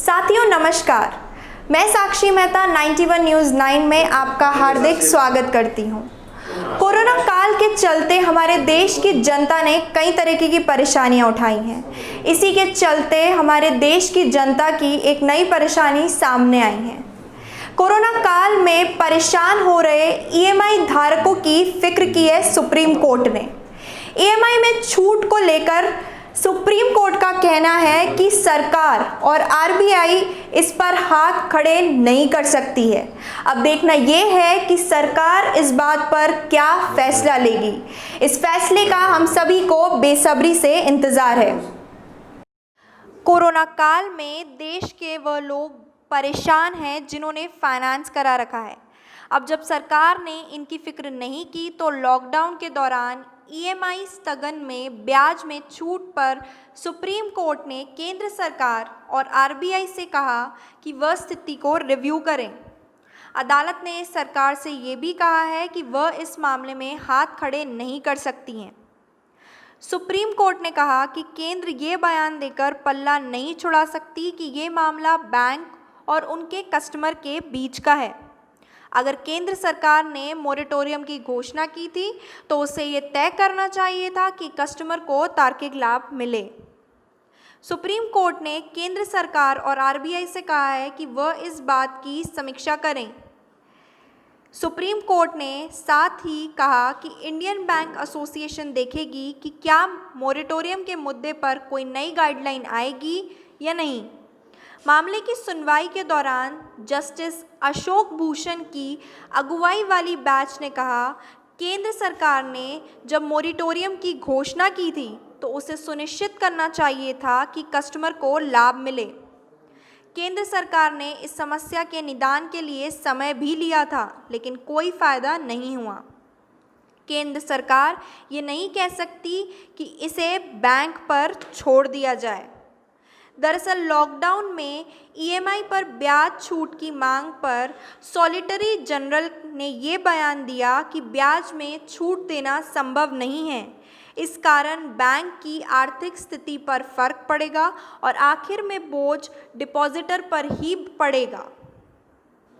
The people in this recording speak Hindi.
साथियों नमस्कार, मैं साक्षी मेहता 91 न्यूज़ 9 में आपका हार्दिक स्वागत करती हूं। कोरोना काल के चलते हमारे देश की जनता ने कई तरीके की परेशानियां उठाई हैं। इसी के चलते हमारे देश की जनता की एक नई परेशानी सामने आई है। कोरोना काल में परेशान हो रहे ईएमआई धारकों की फिक्र की है सुप्रीम कोर्ट ने। ईएमआई में छूट को लेकर सुप्रीम कोर्ट का कहना है कि सरकार और आरबीआई इस पर हाथ खड़े नहीं कर सकती है। अब देखना यह है कि सरकार इस बात पर क्या फैसला लेगी। इस फैसले का हम सभी को बेसब्री से इंतजार है। कोरोना काल में देश के वह लोग परेशान हैं जिन्होंने फाइनेंस करा रखा है। अब जब सरकार ने इनकी फिक्र नहीं की तो लॉकडाउन के दौरान ईएमआई स्थगन में ब्याज में छूट पर सुप्रीम कोर्ट ने केंद्र सरकार और आरबीआई से कहा कि वह स्थिति को रिव्यू करें। अदालत ने सरकार से ये भी कहा है कि वह इस मामले में हाथ खड़े नहीं कर सकती हैं। सुप्रीम कोर्ट ने कहा कि केंद्र ये बयान देकर पल्ला नहीं छुड़ा सकती कि ये मामला बैंक और उनके कस्टमर के बीच का है। अगर केंद्र सरकार ने मोरेटोरियम की घोषणा की थी तो उसे ये तय करना चाहिए था कि कस्टमर को तार्किक लाभ मिले। सुप्रीम कोर्ट ने केंद्र सरकार और आरबीआई से कहा है कि वह इस बात की समीक्षा करें। सुप्रीम कोर्ट ने साथ ही कहा कि इंडियन बैंक एसोसिएशन देखेगी कि क्या मोरेटोरियम के मुद्दे पर कोई नई गाइडलाइन आएगी या नहीं। मामले की सुनवाई के दौरान जस्टिस अशोक भूषण की अगुवाई वाली बेंच ने कहा, केंद्र सरकार ने जब मोरेटोरियम की घोषणा की थी तो उसे सुनिश्चित करना चाहिए था कि कस्टमर को लाभ मिले। केंद्र सरकार ने इस समस्या के निदान के लिए समय भी लिया था, लेकिन कोई फ़ायदा नहीं हुआ। केंद्र सरकार ये नहीं कह सकती कि इसे बैंक पर छोड़ दिया जाए। दरअसल लॉकडाउन में ईएमआई पर ब्याज छूट की मांग पर सॉलिसिटर जनरल ने ये बयान दिया कि ब्याज में छूट देना संभव नहीं है। इस कारण बैंक की आर्थिक स्थिति पर फर्क पड़ेगा और आखिर में बोझ डिपॉजिटर पर ही पड़ेगा।